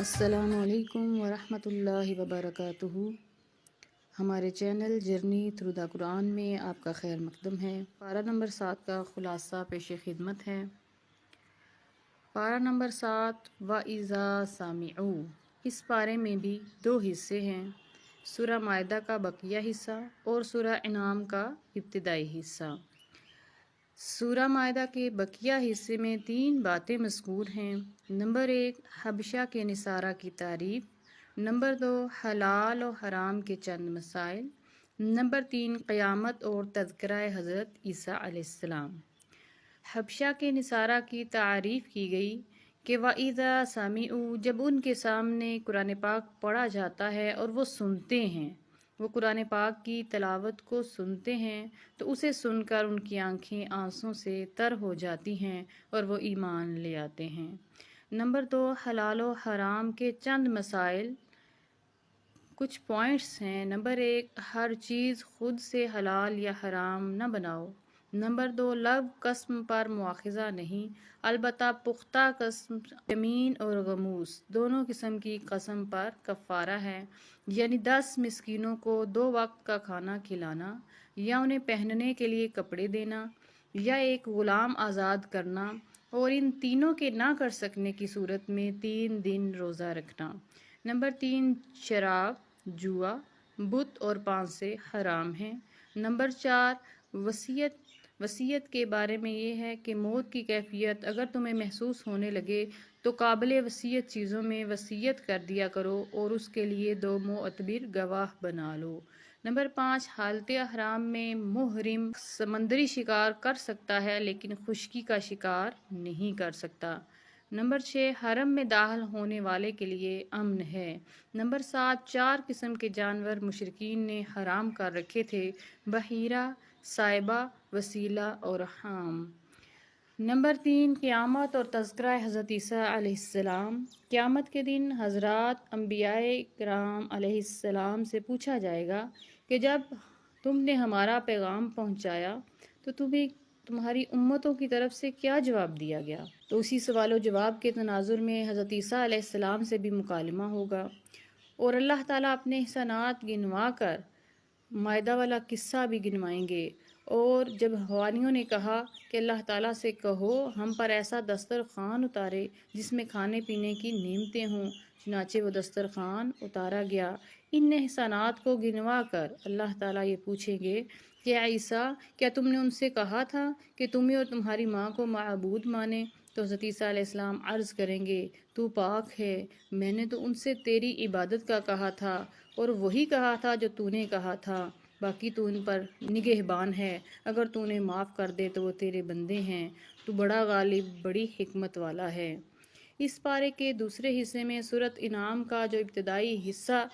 السلام علیکم ورحمۃ اللہ وبرکاتہ۔ ہمارے چینل جرنی تھرو دا قرآن میں آپ کا خیر مقدم ہے۔ پارہ نمبر 7 کا خلاصہ پیش خدمت ہے۔ پارہ نمبر 7 وَإِذَا سَمِعُوا، اس پارے میں بھی 2 حصے ہیں، سورہ مائدہ کا بقیہ حصہ اور سورہ انعام کا ابتدائی حصہ۔ سورہ مائدہ کے بقیہ حصے میں 3 باتیں مذکور ہیں۔ نمبر 1 حبشہ کے نصارہ کی تعریف، نمبر 2 حلال و حرام کے چند مسائل، نمبر 3 قیامت اور تذکرہ حضرت عیسیٰ علیہ السلام۔ حبشہ کے نصارہ کی تعریف کی گئی کہ وَإِذَا سَمِعُوا، جب ان کے سامنے قرآن پاک پڑھا جاتا ہے اور وہ سنتے ہیں، وہ قرآن پاک کی تلاوت کو سنتے ہیں تو اسے سن کر ان کی آنکھیں آنسوں سے تر ہو جاتی ہیں اور وہ ایمان لے آتے ہیں۔ نمبر 2 حلال و حرام کے چند مسائل، کچھ پوائنٹس ہیں۔ نمبر 1 ہر چیز خود سے حلال یا حرام نہ بناؤ۔ نمبر 2 لغو قسم پر مواخذہ نہیں، البتہ پختہ قسم یمین اور غموس دونوں قسم کی قسم پر کفارہ ہے، یعنی 10 مسکینوں کو 2 وقت کا کھانا کھلانا، یا انہیں پہننے کے لیے کپڑے دینا، یا ایک غلام آزاد کرنا، اور ان تینوں کے نہ کر سکنے کی صورت میں 3 دن روزہ رکھنا۔ نمبر 3 شراب، جوا، بت اور پانسے حرام ہیں۔ نمبر 4 وصیت کے بارے میں یہ ہے کہ موت کی کیفیت اگر تمہیں محسوس ہونے لگے تو قابل وصیت چیزوں میں وصیت کر دیا کرو اور اس کے لیے 2 معتبر گواہ بنا لو۔ نمبر 5 حالت احرام میں محرم سمندری شکار کر سکتا ہے لیکن خشکی کا شکار نہیں کر سکتا۔ نمبر 6 حرم میں داخل ہونے والے کے لیے امن ہے۔ نمبر 7 4 قسم کے جانور مشرکین نے حرام کر رکھے تھے، بحیرہ، سائبہ، وسیلہ اور حام۔ نمبر 3 قیامت اور تذکرہ حضرت عیسیٰ علیہ السلام، قیامت کے دن حضرات انبیاء کرام علیہ السلام سے پوچھا جائے گا کہ جب تم نے ہمارا پیغام پہنچایا تو تمہیں تمہاری امتوں کی طرف سے کیا جواب دیا گیا؟ تو اسی سوال و جواب کے تناظر میں حضرت عیسیٰ علیہ السلام سے بھی مکالمہ ہوگا اور اللہ تعالیٰ اپنے احسانات گنوا کر مائدہ والا قصہ بھی گنوائیں گے۔ اور جب حواریوں نے کہا کہ اللہ تعالیٰ سے کہو ہم پر ایسا دسترخوان اتارے جس میں کھانے پینے کی نعمتیں ہوں، چنانچہ وہ دسترخوان اتارا گیا۔ ان احسانات کو گنوا کر اللہ تعالیٰ یہ پوچھیں گے کہ اے عیسیٰ، کیا تم نے ان سے کہا تھا کہ تمہیں اور تمہاری ماں کو معبود مانے؟ تو حضرت عیسیٰ علیہ السلام عرض کریں گے تو پاک ہے، میں نے تو ان سے تیری عبادت کا کہا تھا اور وہی کہا تھا جو تو نے کہا تھا، باقی تو ان پر نگہبان ہے، اگر تو انہیں معاف کر دے تو وہ تیرے بندے ہیں، تو بڑا غالب بڑی حکمت والا ہے۔ اس پارے کے دوسرے حصے میں سورۃ انعام کا جو ابتدائی حصہ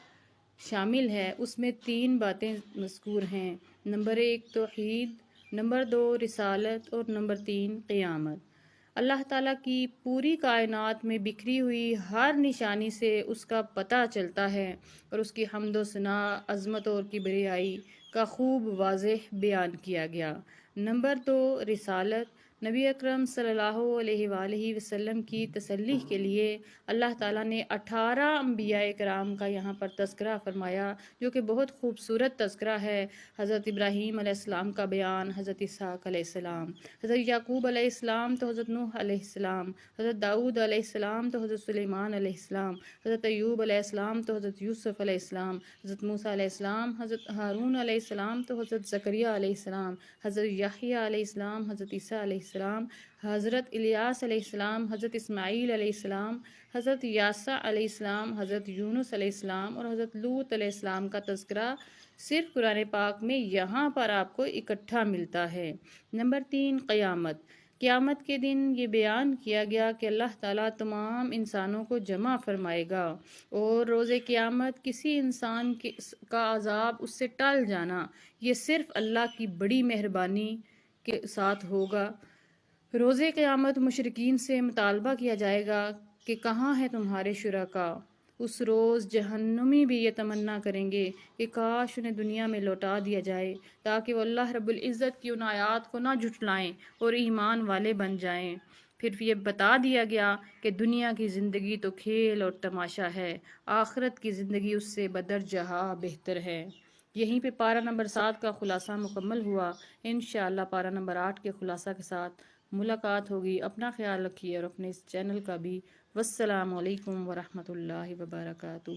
شامل ہے اس میں 3 باتیں مذکور ہیں۔ نمبر 1 توحید، نمبر 2 رسالت اور نمبر 3 قیامت۔ اللہ تعالیٰ کی پوری کائنات میں بکھری ہوئی ہر نشانی سے اس کا پتہ چلتا ہے اور اس کی حمد و ثنا، عظمت اور کبریائی کا خوب واضح بیان کیا گیا۔ نمبر 2 رسالت، نبی اکرم صلی اللہ علیہ وآلہ وسلم کی تسلی کے لیے اللہ تعالیٰ نے 18 انبیاء کرام کا یہاں پر تذکرہ فرمایا، جو کہ بہت خوبصورت تذکرہ ہے۔ حضرت ابراہیم علیہ السلام کا بیان، حضرت اسحاق علیہ السلام، حضرت یعقوب علیہ السلام تو حضرت نوح علیہ السلام، حضرت داؤد علیہ السلام تو حضرت سلیمان علیہ السلام، حضرت ایوب علیہ السلام تو حضرت یوسف علیہ السلام، حضرت موسیٰ علیہ السلام، حضرت ہارون علیہ السلام تو حضرت زکریا علیہ السلام، حضرت یحییٰ علیہ السلام، حضرت عیسیٰ علیہ السلام، حضرت الیاس علیہ السلام، حضرت اسماعیل علیہ السلام، حضرت یاسع علیہ السلام، حضرت یونس علیہ السلام اور حضرت لوط علیہ السلام کا تذکرہ صرف قرآن پاک میں یہاں پر آپ کو اکٹھا ملتا ہے۔ نمبر 3 قیامت، قیامت کے دن یہ بیان کیا گیا کہ اللہ تعالیٰ تمام انسانوں کو جمع فرمائے گا اور روز قیامت کسی انسان کا عذاب اس سے ٹل جانا یہ صرف اللہ کی بڑی مہربانی کے ساتھ ہوگا۔ روز قیامت مشرکین سے مطالبہ کیا جائے گا کہ کہاں ہیں تمہارے شرکاء؟ اس روز جہنمی بھی یہ تمنا کریں گے کہ کاش انہیں دنیا میں لوٹا دیا جائے تاکہ وہ اللہ رب العزت کی ان آیات کو نہ جھٹلائیں اور ایمان والے بن جائیں۔ پھر یہ بتا دیا گیا کہ دنیا کی زندگی تو کھیل اور تماشا ہے، آخرت کی زندگی اس سے بدرجہ بہتر ہے۔ یہیں پہ پارہ نمبر 7 کا خلاصہ مکمل ہوا۔ انشاءاللہ پارہ نمبر 8 کے خلاصہ کے ساتھ ملاقات ہوگی۔ اپنا خیال رکھیے اور اپنے اس چینل کا بھی۔ والسلام علیکم ورحمۃ اللہ وبرکاتہ۔